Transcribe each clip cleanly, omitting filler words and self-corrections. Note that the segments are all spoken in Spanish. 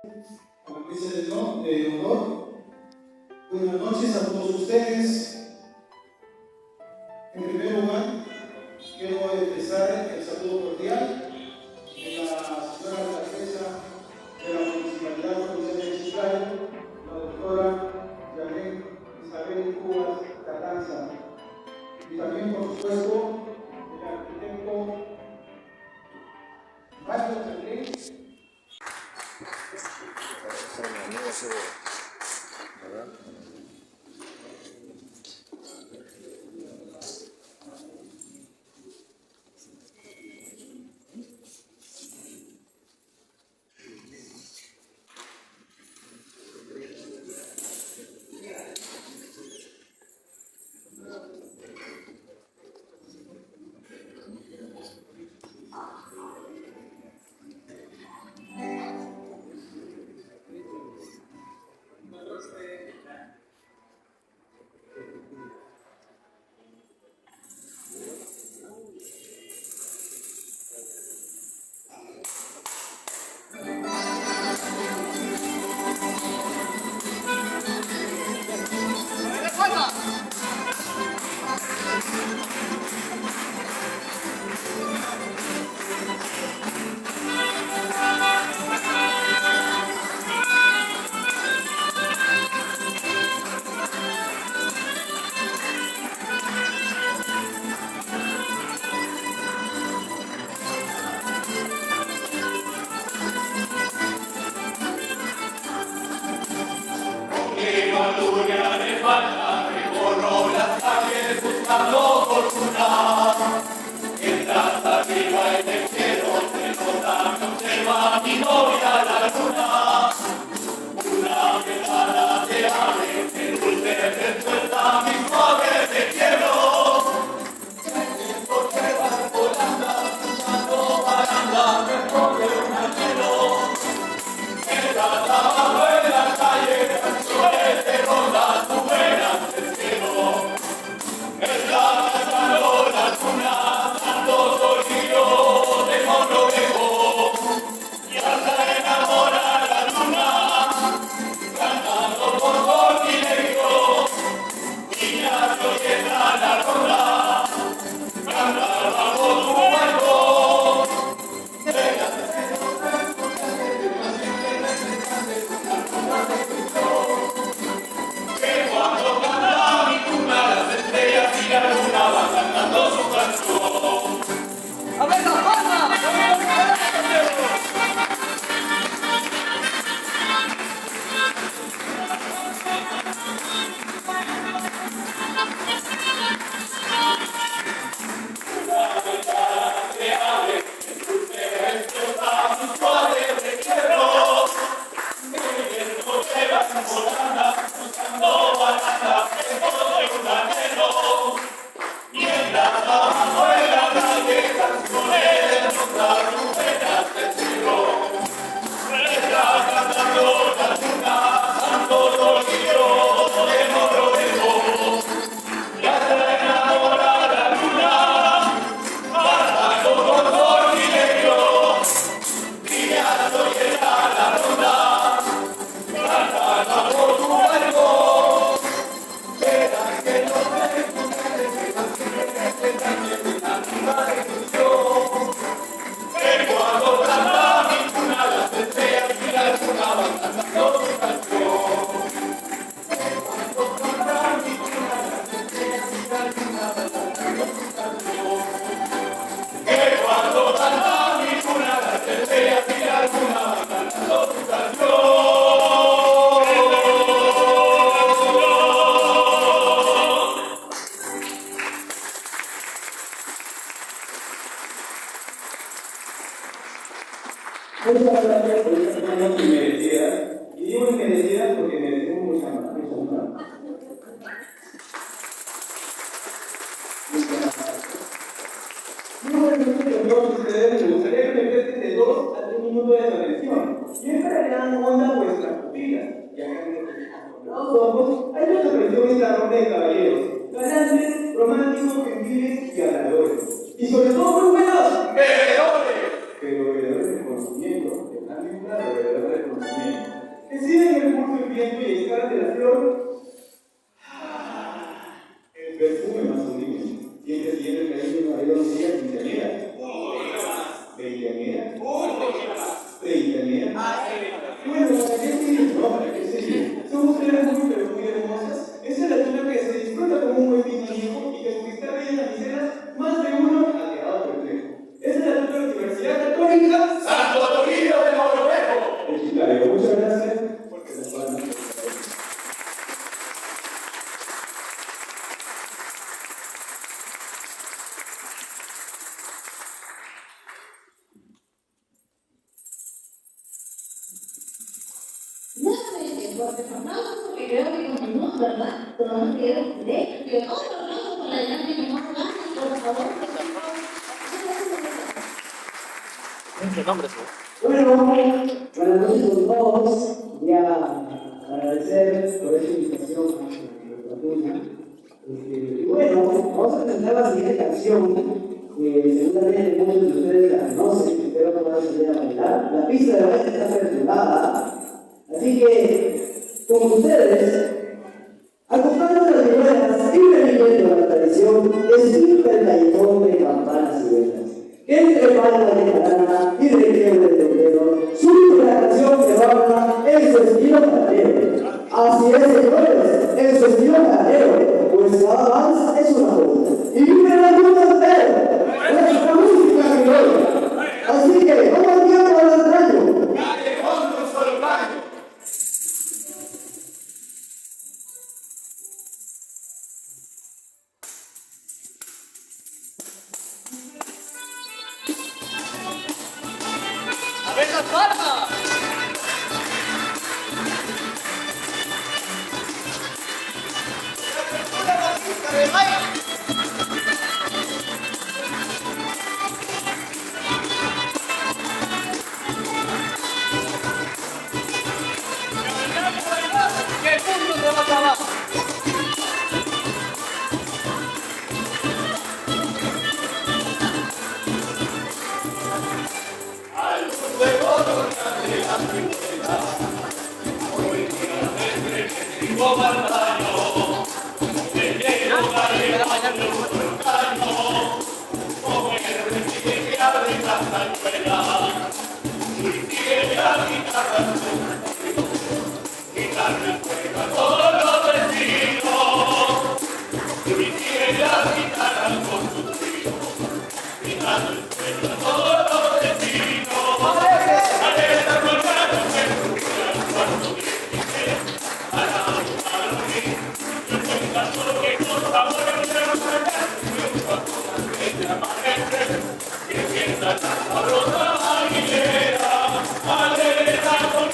A la mesa de honor. Buenas noches a todos ustedes. En primer lugar, quiero expresar el saludo cordial de la señora alcaldesa de la Municipalidad Provincial de Chiclayo, la doctora Yanet Isabel Cubas Carranza, y también, por supuesto, el arquitecto Mario Sandrín. Muchas gracias por esta mano inmerecida. Y digo inmerecida porque merecemos mucha más. Muy buenas ustedes, me gustaría que me presten de 2 a 3 minutos de su atención. Y esta gran onda vuestras pupilas. Y acá en los ojos hay una expresión esta de caballeros. Galantes, románticos, gentiles y habladores. Y sobre todo muy buenos bebedores. Pero bebedores de conocimiento, que están bien claros, bebedores de Que siguen el curso del viento y estar de la flor. El perfume más sublime. Siempre tiene el cariño de una quinceañera. ¿Veinteañera? ¿Treintañera? Bueno, ¿para qué seguir? No, ¿para qué seguir? Son ustedes muy, pero muy hermosas. Esa es la tuna que se disfruta como un buen vino viejo y que su cristal brilla en las miseras, más de uno ha quedado perplejo. Esa es la tuna de la Universidad Católica Santo Toribio de Mogrovejo. El Chiclayo, muchas gracias porque nos van a Porque aplausos porque creo que continúa, ¿verdad? Todos quieren de que otro aplauso para la llave que más gana, por favor. ¿Qué nombre es? Bueno, buenas noches a todos. Quería agradecer por esta invitación a nuestra tuna. Y bueno, vamos a presentar la siguiente canción, que seguramente muchos de ustedes la conocen, espero que puedan salir a bailar. La pista de baile está perturbada, así que, como ustedes, acompañando las vihuelas y reviviendo la tradición, desfilta el callejón de campanas y velas. Entre palmas de jarana y requiebro de tendero, surge la canción que banda en su estilo carrero. Así es, señores, en su estilo carrero, pues cada vals es una voz. Y vive la luna entera, nuestra música criolla. Así que, ¿cómo el tiempo al entraño? Callejón con solo baño. ¡A ver las palmas! ¡Que el mundo se va para abajo! Alegría con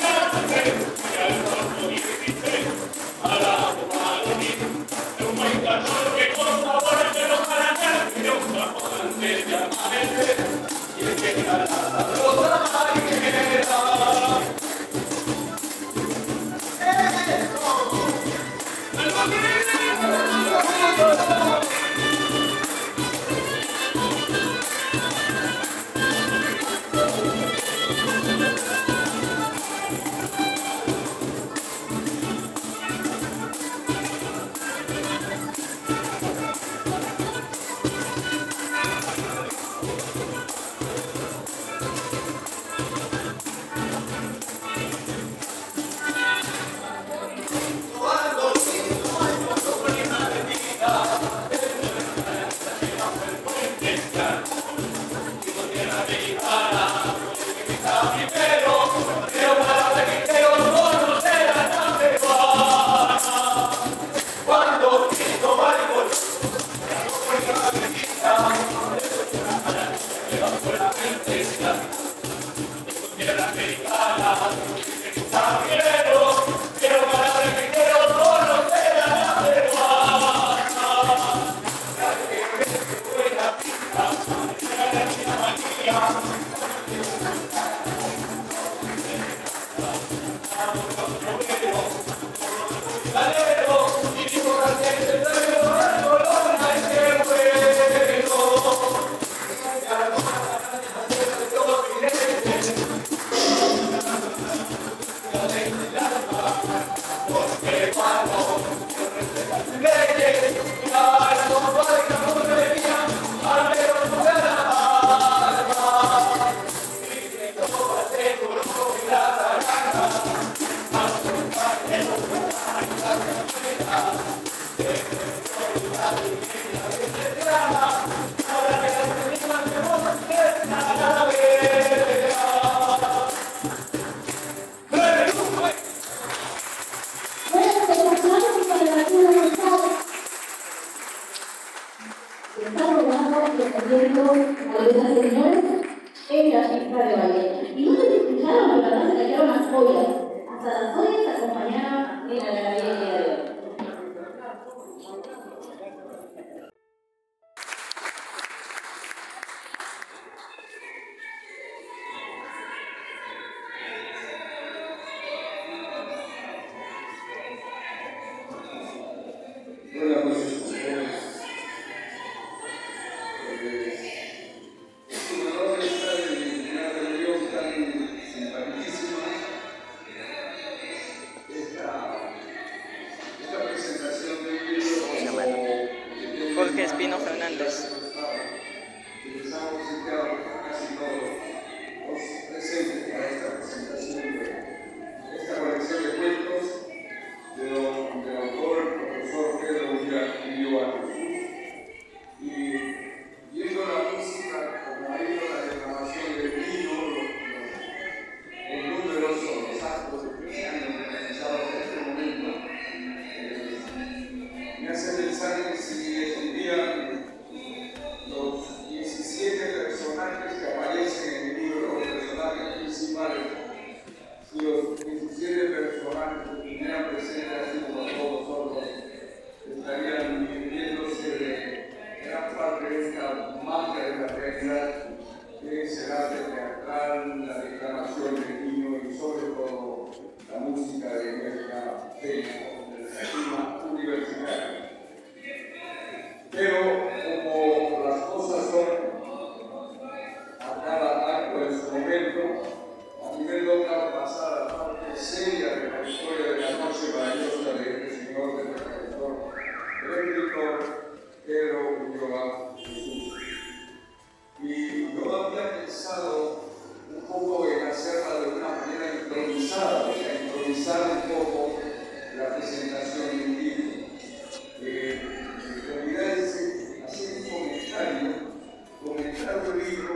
ya secuestrado, y les han obsequiado a casi todos los presentes para esta presentación de esta colección de cuentos del autor, el profesor Pedro Ulloa. Y viendo la música, como ha ido la declamación del vino, los números o los actos que han realizado hasta este momento, me hace pensar que si estuvieran los 17 personajes que aparecen en el libro, los personajes principales, si los 17 personajes que estuvieran presentes así como todos nosotros, estarían divirtiéndose de gran parte de esta magia de la realidad que es el arte teatral, la declamación del niño y sobre todo la música de nuestra fe, del sistema universitario. Pero como las cosas son a cada acto en su momento, a mí me toca pasar a la parte seria de la historia de la noche maravillosa de este señor, de este profesor, el escritor Pedro Ulloa Jesús. Y yo había pensado un poco en hacerla de una manera improvisada, o sea, improvisar un poco la presentación de un libro. En realidad es hacer un comentario del libro,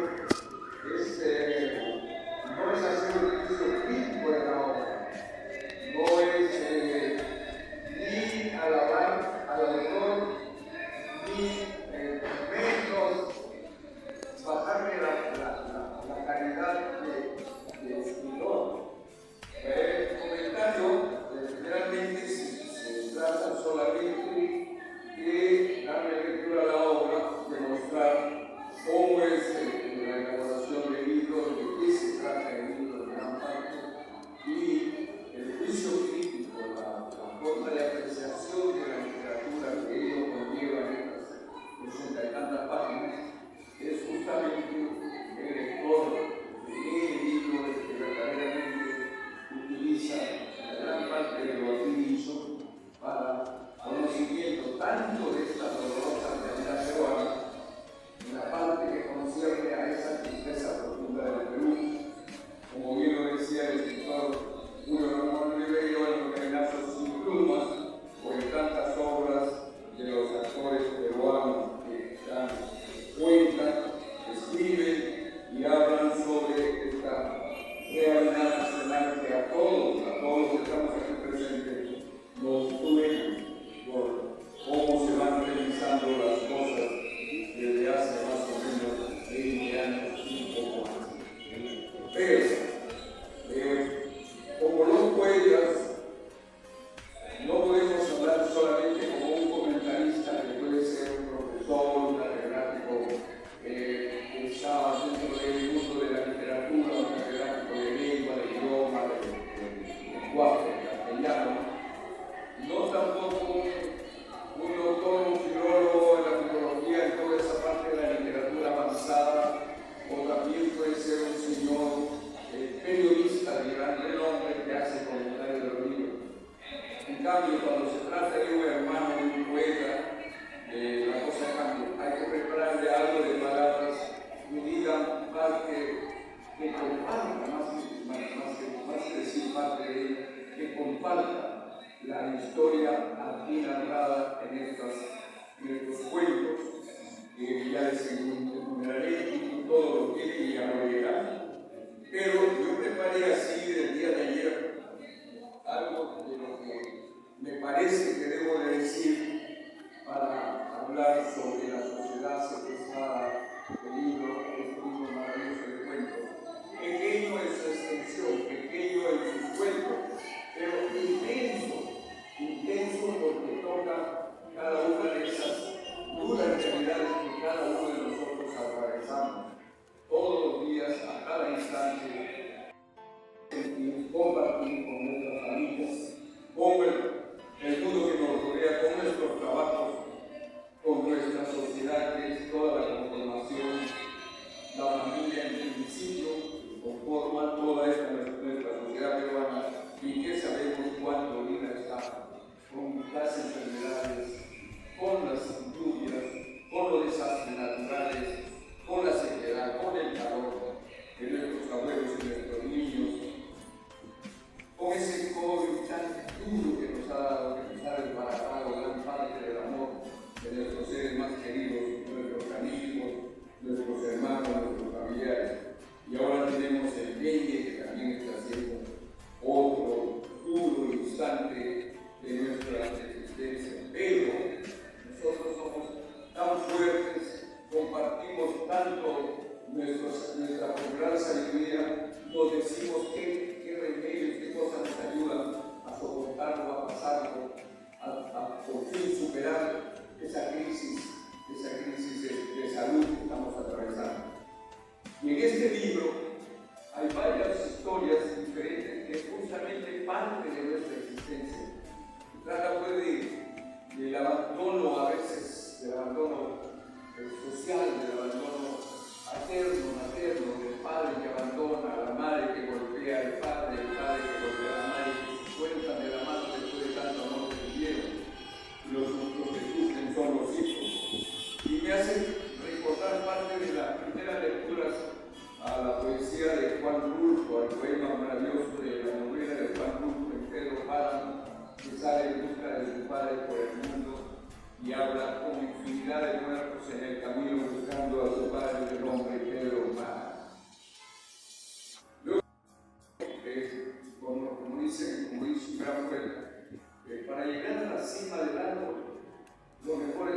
no es hacer un juicio crítico de la obra, no es ni alabar al autor, ni menos bajarme la calidad de escritor. El comentario generalmente se trata solamente de darle lectura a la obra, demostrar cómo es la elaboración del libro, de qué se trata el libro en gran parte, y el juicio crítico, la forma de apreciación de la literatura que ello conlleva en estas 80 y tantas páginas, es justamente el lector que lee el libro, el que verdaderamente utiliza la gran parte de lo aquí dicho para conocimiento tanto de esta dolorosa realidad peruana, en la parte que concierne a esa tristeza profunda del Perú, como bien lo decía el escritor Julio Ramón Ribeiro en los Caminazos sin plumas, o en tantas obras de los actores peruanos que dan cuenta, escriben y hablan sobre esta realidad nacional que a todos los que estamos aquí presentes nos duele por cómo se van realizando las cosas desde hace más o menos 20 años y un poco más. Pero, como los poetas, no podemos hablar solamente como un comentarista que puede ser un profesor, un catedrático que está dentro del mundo de la literatura, un catedrático de lengua, de idioma, de lenguaje, de castellano, no tampoco un doctor, un filólogo en la filología, en toda esa parte de la literatura avanzada, o también puede ser un señor periodista de gran renombre que hace comentarios de los libros. En cambio, cuando se trata de un hermano, de un poeta, la cosa cambia. Hay que prepararle algo de palabras que digan que comparta, más que decir parte de ella, que comparta la historia aquí narrada en estos cuentos, que ya les enumeraré y todo lo que ya no llegará. Pero yo preparé así del día de ayer algo de lo que me parece que debo de decir para hablar sobre la sociedad secuestrada del libro, este libro maravilloso de cuentos. Pequeño en su extensión, pequeño en sus cuentos, pero intenso porque toca cada una de esas duras realidades que cada uno de nosotros atravesamos todos los días, a cada instante, y compartir con nuestras familias, con el mundo que nos rodea, con nuestros trabajos, con nuestra sociedad.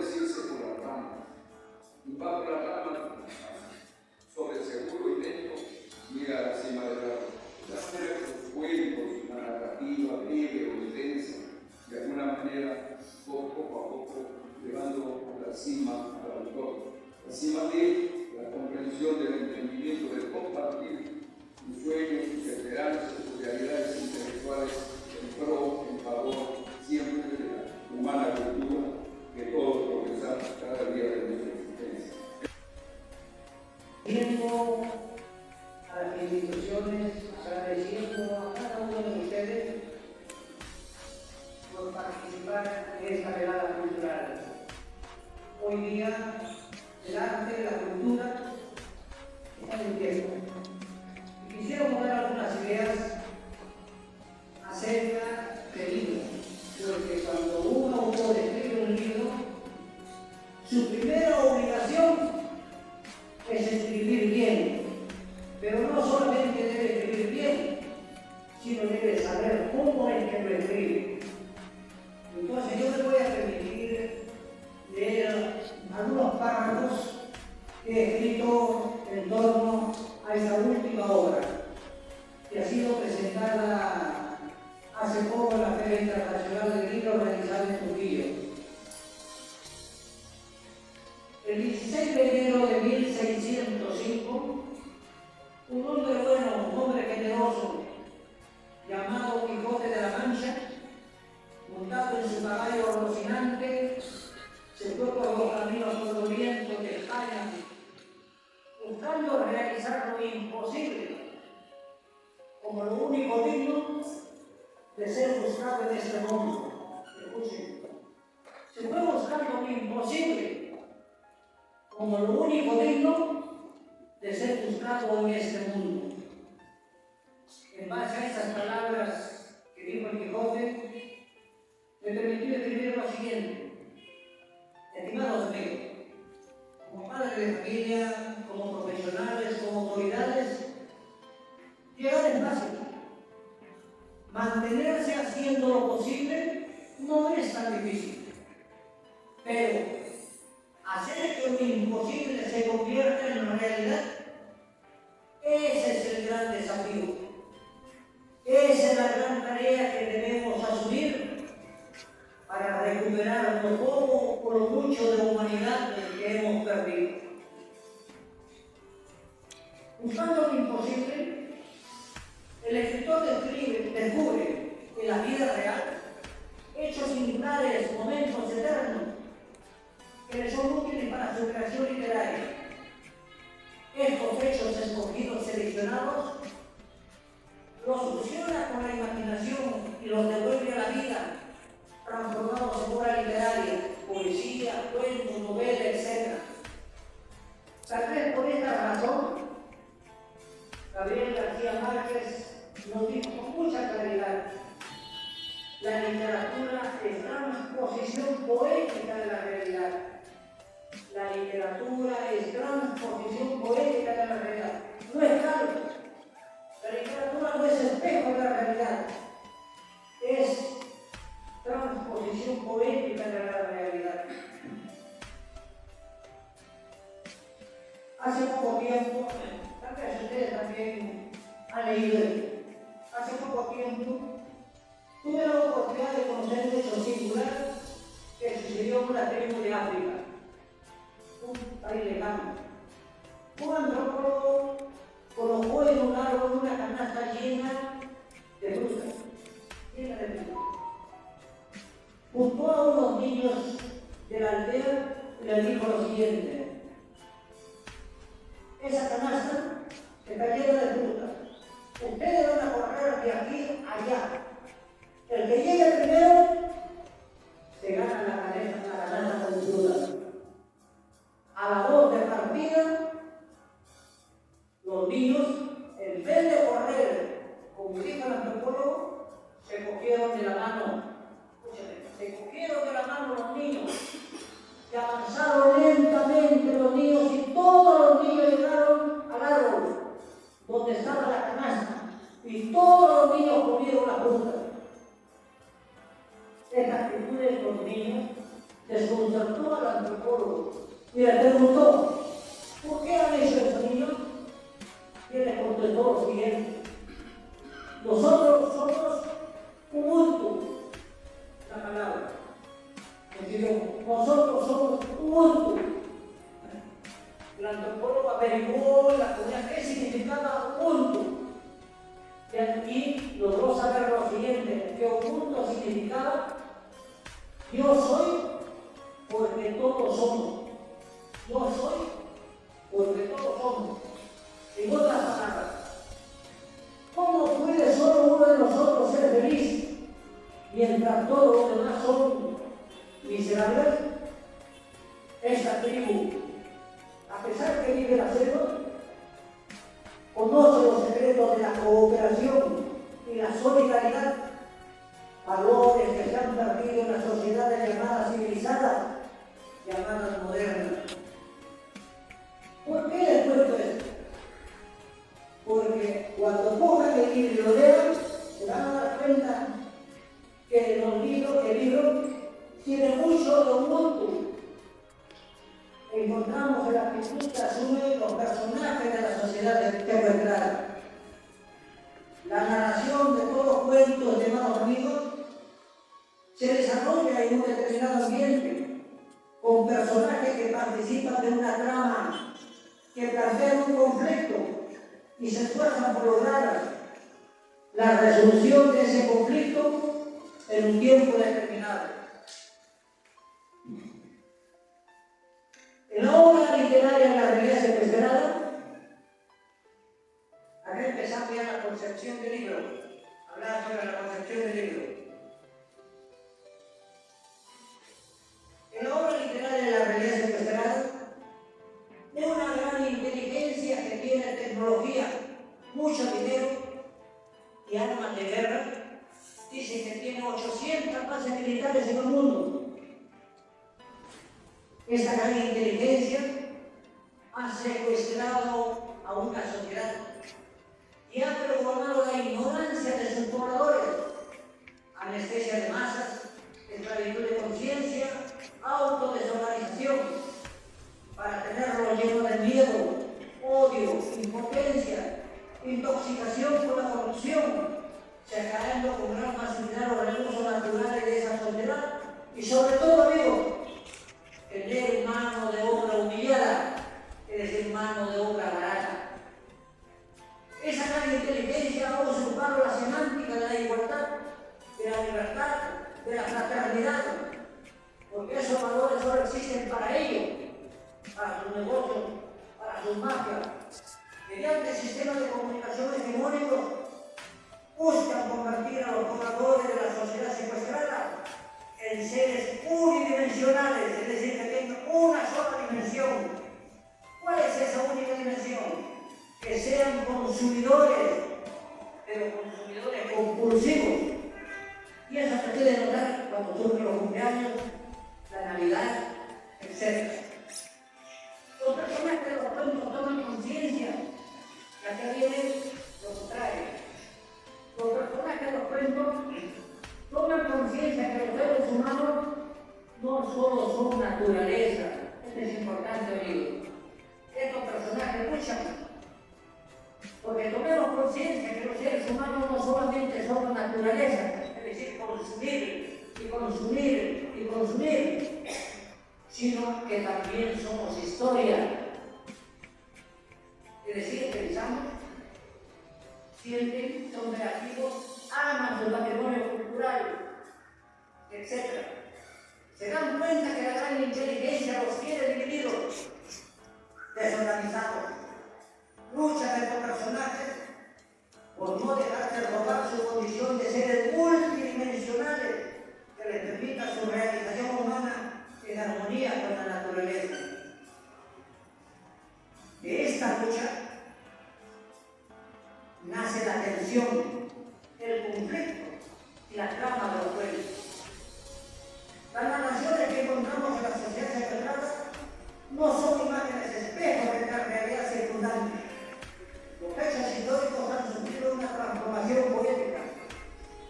es irse por las ramas. Y va por las ramas sobre seguro y lento, mira a la cima del árbol. De alguna manera los cuentos, la narrativa breve o intensa, de alguna manera, poco a poco, llevando a la cima al autor. La cima de la comprensión del entendimiento, del compartir sus sueños, sus esperanzas, sus realidades intelectuales en pro, en favor, siempre de la humana cultura que todos progresamos cada día de nuestra existencia. Viendo a las instituciones, agradeciendo a cada uno de ustedes por participar en esta velada cultural. Hoy día el arte, la cultura están en pie. Y quisiera dar algunas ideas acerca del libro, porque cuando un autor escribe un libro, su primera obligación es escribir bien, pero no solamente debe escribir bien, sino debe saber cómo es que lo escribe. Entonces yo me voy a permitir leer algunos párrafos que he escrito en torno a esta última obra, que ha sido presentada hace poco en la Feria Internacional del Libro organizada en Trujillo. El 16 de enero de 1605, un hombre bueno, un hombre generoso, llamado Quijote de la Mancha, montado en su caballo Rocinante, se fue por los caminos polvorientos de España, buscando realizar lo imposible, como lo único digno de ser buscado en este mundo. Escuchen, se fue buscando lo imposible, como lo único digno de ser buscado en este mundo. En base a estas palabras que dijo el Quijote, me permitió escribir lo siguiente. Estimados amigos, como padres de familia, como profesionales, como autoridades, llegar es fácil. Mantenerse haciendo lo posible no es tan difícil. Pero hacer que lo imposible se convierta en realidad, ese es el gran desafío. Esa es la gran tarea que debemos asumir para recuperar lo poco o lo mucho de humanidad que hemos perdido. Buscando lo imposible, el escritor descubre en la vida real hechos singulares, momentos eternos, que le son útiles para su creación literaria. Estos hechos escogidos, seleccionados, los fusiona con la imaginación y los devuelve a la vida, transformados en obra literaria, poesía, cuentos, novela, etc. Tal vez por esta razón, Gabriel García Márquez nos dijo con mucha claridad: la literatura es transposición poética de la realidad. La literatura es transposición poética de la realidad. No es calco. La literatura no es espejo de la realidad. Es transposición poética de la realidad. Hace poco tiempo, tal vez ustedes también han leído esto. Hace poco tiempo tuve la oportunidad de conocer un hecho singular que sucedió en una tribu de África, un país lejano. Un antropólogo colocó en un árbol una canasta llena de frutas, Juntó a unos niños de la aldea y les dijo lo siguiente: esa canasta está llena de frutas. Ustedes van a correr de aquí a allá. El que llegue primero se gana la canasta con frutas. A la voz de partida, los niños, en vez de correr, como dijo el antropólogo, se cogieron de la mano. Se cogieron de la mano los niños y avanzaron lentamente los niños, y todos los niños llegaron al árbol donde estaba la canasta, y todos los niños comieron la fruta. Esta actitud de los niños desconcertó al antropólogo y le preguntó, ¿por qué han hecho eso, niño? Y él le contestó lo siguiente: nosotros somos Ubuntu, la palabra. Nosotros somos Ubuntu. El antropólogo averiguó en la comunidad qué significaba Ubuntu. Y aquí logró saber lo siguiente, que Ubuntu significaba yo soy porque todos somos. Yo soy porque todos somos. En otras palabras, ¿cómo puede solo uno de nosotros ser feliz mientras todos los demás son miserables? Esta tribu, a pesar que vive la selva, conoce los secretos de la cooperación y la solidaridad, valores que se han perdido en las sociedades llamadas civilizadas, llamadas modernas. ¿Por qué les cuento esto? Porque cuando cojan el libro y lo lean, se van a dar cuenta que el libro tiene mucho de Ubuntu. Encontramos en la actitud que asumen los personajes de la sociedad secuestrada. La narración de todos los cuentos llamados amigos se desarrolla en un determinado ambiente, con personajes que participan de una trama, que plantean un conflicto y se esfuerzan por lograr la resolución de ese conflicto en un tiempo determinado. En la obra literaria La realidad secuestrada, acá empezamos ya la concepción del libro, hablar sobre la concepción del libro. En la obra literaria La realidad secuestrada, de una gran inteligencia que tiene tecnología, mucho dinero y armas de guerra, dice que tiene 800 bases militares en el mundo. Esta gran inteligencia ha secuestrado a una sociedad y ha programado la ignorancia de sus pobladores, anestesia de masas, esclavitud de conciencia, autodesorganización, para tenerlo lleno de miedo, odio, impotencia, intoxicación por la corrupción, sacarando con gran facilidad los recursos naturales de esa sociedad y sobre todo, amigos, tener mano de obra humillada, es decir, mano de obra barata. Esa gran inteligencia ha usurpado la semántica de la igualdad, de la libertad, de la fraternidad, porque esos valores solo existen para ellos, para sus negocios, para sus mafias. Mediante sistemas de comunicación hegemónicos, buscan convertir a los pobladores de la sociedad secuestrada en seres unidimensionales, es decir, que tengan una sola dimensión. ¿Cuál es esa única dimensión? Que sean consumidores, pero consumidores compulsivos. Y eso se puede notar cuando surgen los cumpleaños, la Navidad, etc. Los personajes de los cuentos toman conciencia, y acá viene lo contrario. Los personajes de los cuentos toman conciencia que los seres humanos no solo son naturaleza. Esto es importante, amigos. Estos personajes luchan porque tomemos conciencia que los seres humanos no solamente son naturaleza, es decir, consumir y consumir y consumir, sino que también somos historia. Es decir, pensamos, sienten, son creativos, aman su patrimonio cultural, etc. Se dan cuenta que la gran inteligencia los tiene divididos, desorganizados. Luchan estos personajes por no dejarse robar su condición de seres multidimensionales que les permita su realización humana en armonía con la naturaleza. De esta lucha nace la tensión, el conflicto y la trama de los cuentos. Las narraciones que encontramos en la sociedad secuestrada no son imágenes espejos de la realidad circundante. Los hechos históricos han sufrido una transformación poética,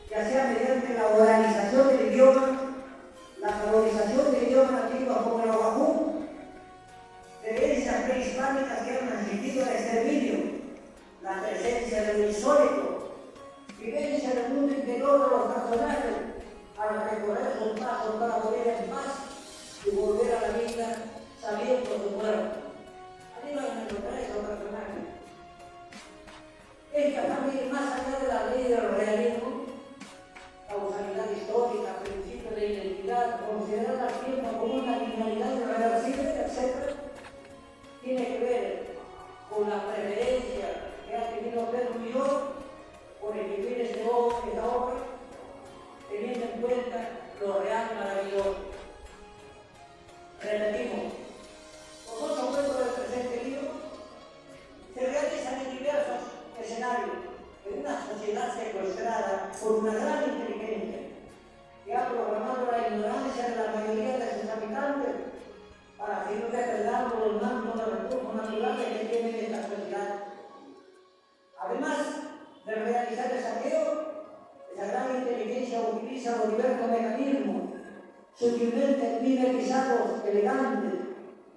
ya sea mediante la oralización del idioma, la valorización del idioma el mundo interior de los personajes para recorrer sus pasos para morir en paz y volver a la vida sabiendo su muerte. Arriba me encontré esos personajes. Esta también, más allá de la ley del realismo, causalidad histórica, principio de identidad, considerar al tiempo como una linealidad irreversible, etc., tiene que ver con la preferencia que ha tenido Pedro Millón por escribir esta obra, teniendo en cuenta lo real maravilloso. Repetimos, los 8 cuentos del presente libro se realizan en diversos escenarios en una sociedad secuestrada por una gran inteligencia que ha programado la ignorancia de la mayoría de sus habitantes para seguir depredando los mantos de recursos naturales que tiene esta sociedad. Además de realizar el saqueo, esa gran inteligencia utiliza los diversos mecanismos sutilmente mimetizados, elegantes,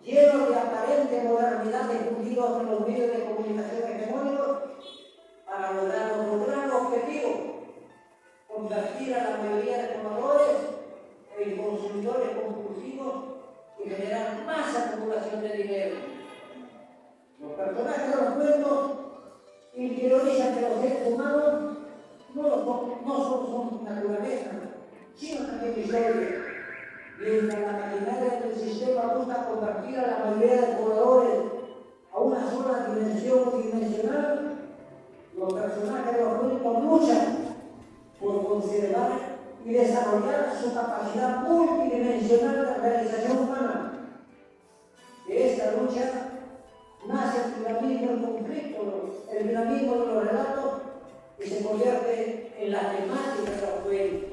llenos de aparente modernidad difundidos en los medios de comunicación hegemónicos para lograr un gran objetivo: convertir a la mayoría de tomadores en consumidores compulsivos y generar más acumulación de dinero. Los personajes de los cuentos interiorizan que los seres humanos no solo son naturaleza, sino también historia. Mientras la maquinaria del sistema busca convertir a la mayoría de pobladores a una sola dimensión unidimensional, los personajes de los cuentos luchan por conservar y desarrollar su capacidad multidimensional de realización humana. De esta lucha nace el dinamismo del conflicto, el dinamismo de los relatos, y se convierte en la temática de los cuentos.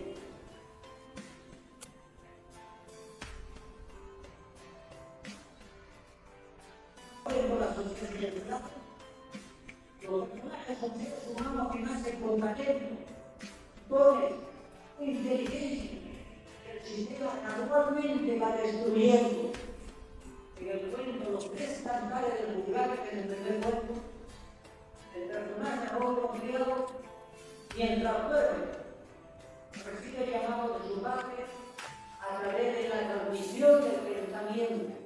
Los personajes son seres humanos que nacen con talentos, dones, inteligencia, que el sistema naturalmente va destruyendo. En el cuento, los 3 cantares del juglar, que es el primer cuento, el personaje rojo criado, mientras duerme, recibe el llamado de su padre a través de la transmisión del pensamiento.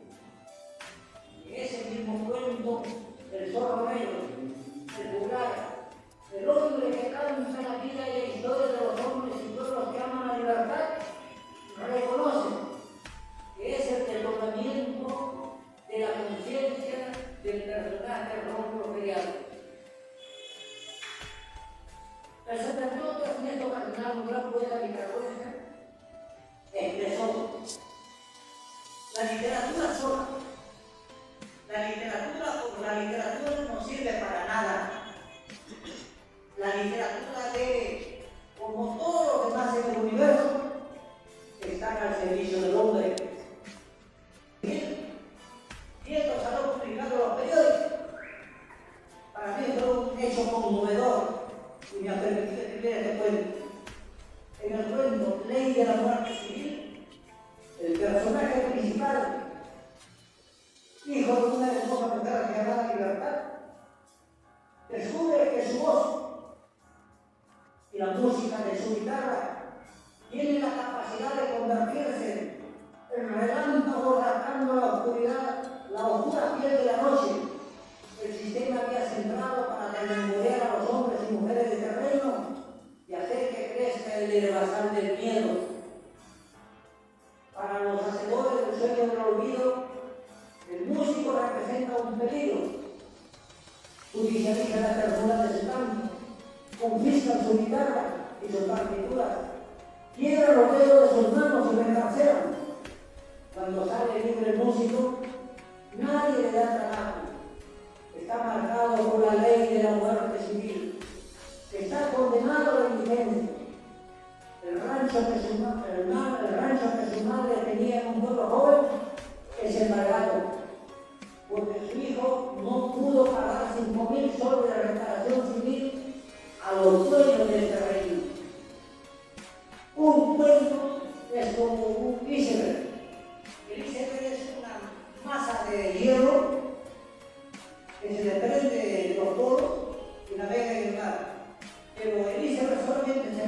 Ese mismo cuento del zorro negro, del juglar, el hombre que canta la vida y la historia de los hombres y pueblos que aman la libertad, reconoce que es el desdoblamiento de la conciencia del personaje rojo criado. El sacerdote Ernesto Cardenal, un gran poeta nicaragüense, expresó: la literatura sola. La literatura no sirve para nada. La literatura debe, como todo lo demás en el universo, estar al servicio del hombre. Y esto se ha publicado en los periódicos. Para mí fue un hecho conmovedor y me ha permitido escribir este cuento. En el cuento Ley de la Muerte Civil, el personaje principal, hijo de una hermosa mujer llamada Libertad, descubre que su voz y la música de su guitarra tienen la capacidad de convertirse en relámpagos rasgando la oscura piel de la noche. El sistema había centrado para desmemorar a los hombres y mujeres de terreno y hacer que crezca el herbazal del miedo. Para los hacedores del sueño del olvido, el músico representa un peligro. Judicializa la ternura de su canto, confisca su guitarra y sus partituras, quiebra los dedos de sus manos y lo encarcelan. Cuando sale libre el músico, nadie le da trabajo. Está marcado por la ley de la muerte civil. Está condenado a la indigencia. El rancho que su madre tenía en un pueblo joven es embargado, porque su hijo no pudo pagar 5.000 soles de reparación civil a los dueños del terreno. Un cuento es como un iceberg. El iceberg es una masa de hierro que se desprende de los polos y navega en el mar. Pero el iceberg solamente se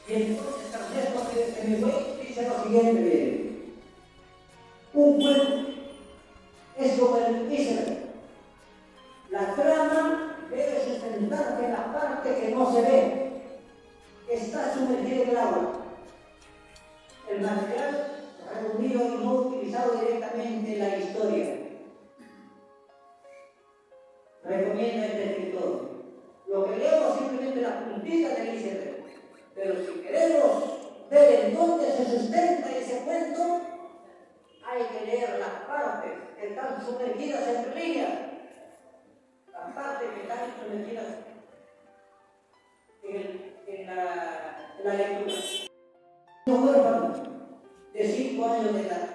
Y entonces Ernesto Hemingway dice lo siguiente, bien. Un cuento es como el iceberg. La trama debe sustentarse en la parte que no se ve, que está sumergida en el agua. El material reunido y no utilizado directamente en la historia. Recomienda este escritor. Lo que leemos simplemente la puntita del iceberg. Pero si queremos ver en dónde se sustenta ese cuento, hay que leer las partes que están sumergidas en líneas. Las partes que están sumergidas en la lectura. Un huérfano de 5 años de edad.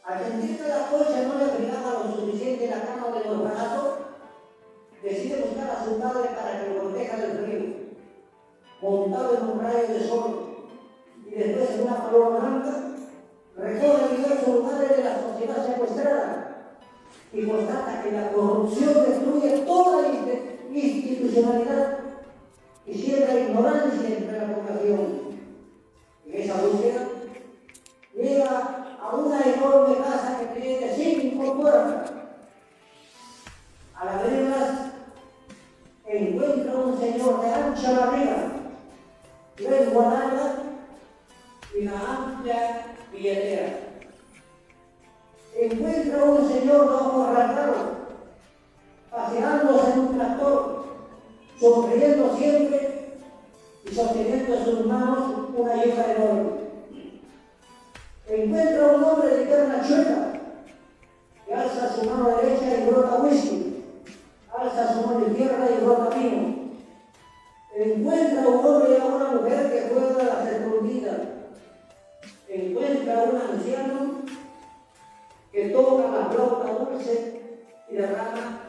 Al sentir que la colcha no le brindaba lo suficiente en la cama del orfanato, decide buscar a su padre para que lo proteja del frío, montado en un rayo de sol, y después en una paloma blanca, recorre diversos lugares de la sociedad secuestrada y constata que la corrupción destruye toda la institucionalidad y siembra ignorancia entre la población. En esa búsqueda, llega a una enorme casa que tiene 5 puertas. Al abrirlas, encuentra un señor de ancha barriga, lengua larga y una amplia billetera. Encuentra un señor de ojos rasgados, paseándose en un tractor, sonriendo siempre y sosteniendo en sus manos una yuca enorme. Encuentra un hombre de pierna chueca que alza su mano derecha y brota whisky, alza su mano izquierda y brota vino. Encuentra un hombre y a una mujer que juega a las escondidas. Encuentra a un anciano que toca la flauta dulce y derrama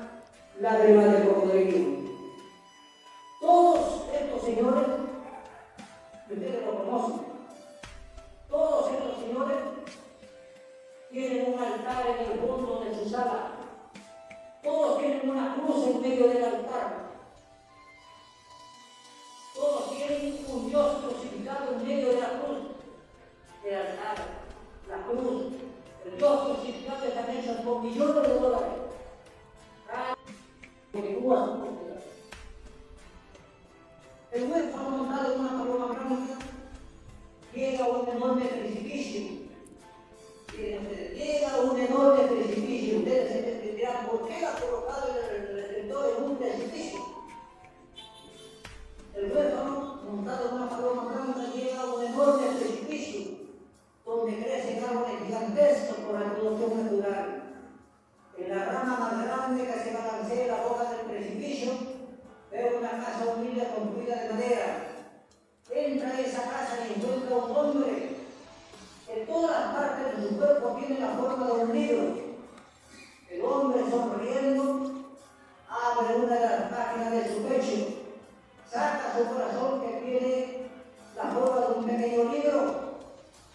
lágrimas de cocodrilo. Todos estos señores, ustedes lo conocen, todos estos señores tienen un altar en el fondo de su sala. Todos tienen una cruz en medio del altar. Todos tienen un Dios crucificado en medio de la cruz. El altar, la cruz, el Dios crucificado están hechos por millones de dólares. Continúa su búsqueda. El huérfano montado en una paloma blanca llega a un enorme precipicio. Llega a un enorme precipicio. Ustedes se dirán, ¿por qué ha colocado el escritor en un precipicio? El huérfano, montado en una paloma blanca, llega a un enorme precipicio donde crecen árboles gigantescos por la producción natural. En la rama más grande que se balancea en la boca del precipicio, ve una casa humilde construida de madera. Entra a esa casa y encuentra un hombre que todas las partes de su cuerpo tienen la forma de un libro. El hombre, sonriendo, abre una de las páginas de su pecho, saca su corazón que tiene la forma de un pequeño libro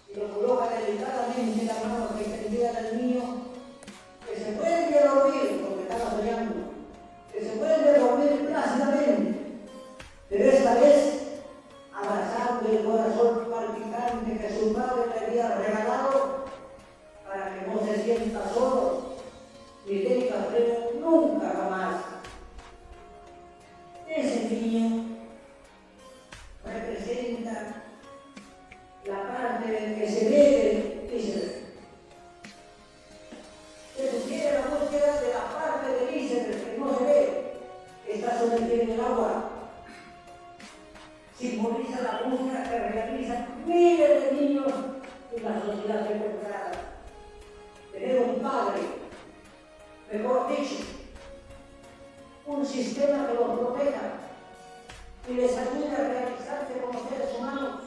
y lo coloca delicadamente en la mano que extendida del niño, que se vuelve a dormir porque estaba soñando, que se vuelve a dormir plácidamente, pero esta vez abrazando el corazón palpitante que su padre le había regalado para que no se sienta solo ni tenga frío nunca jamás. Ese niño representa la parte que se ve del iceberg. Se sugiere la búsqueda de la parte del iceberg que no se ve, que está sumergida en el agua. Simboliza la búsqueda que realizan miles de niños en la sociedad secuestrada. Tener un padre, mejor dicho, un sistema que los proteja y les ayude a realizarse como seres humanos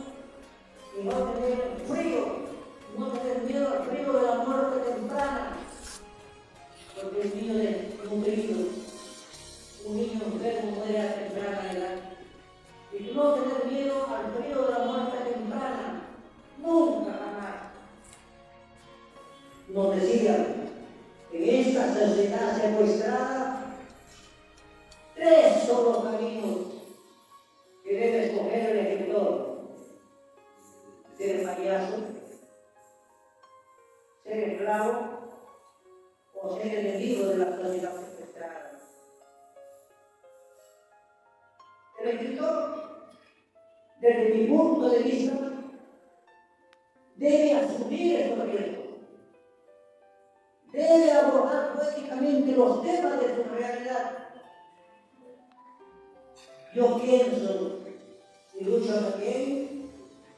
y no tener frío, no tener miedo al frío de la muerte temprana, porque un niño desnutrido, un niño enfermo muere a temprana edad. Y no tener miedo al frío de la muerte temprana, nunca jamás. Nos decían, en esta sociedad secuestrada, 3 son los caminos que debe escoger el escritor. esclavo o ser enemigo de la sociedad secuestrada. El escritor, desde mi punto de vista, debe asumir estos riesgos. Debe abordar poéticamente los temas de su realidad. Yo pienso y lucho también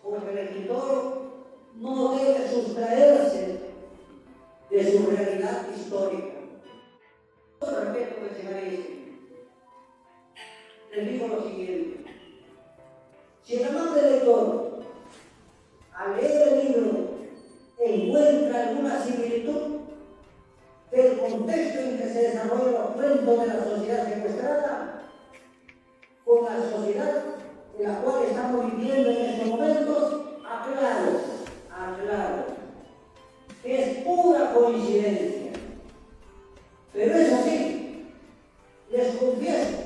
porque el escritor no debe sustraerse de su realidad histórica. Con el respeto que se merece, les digo lo siguiente: si el amante lector, al leer el libro, encuentra alguna similitud del contexto en que se desarrollan los cuentos de la sociedad secuestrada con la sociedad en la cual estamos viviendo en estos momentos, aclaro que es pura coincidencia. Pero es así, les confieso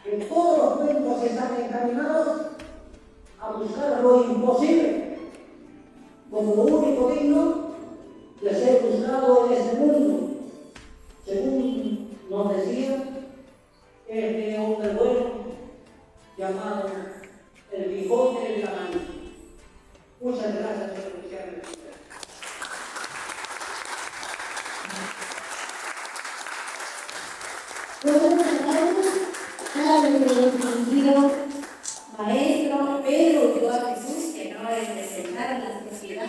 que todos los cuentos están encaminados a buscar lo imposible como lo único digno de ser buscado en este mundo, según nos decía este hombre bueno llamado el Quijote de la Mancha. Muchas gracias por escucharme. Buenos aplausos para nuestro distinguido maestro Pedro Ulloa Jesús, que acaba de presentar a la sociedad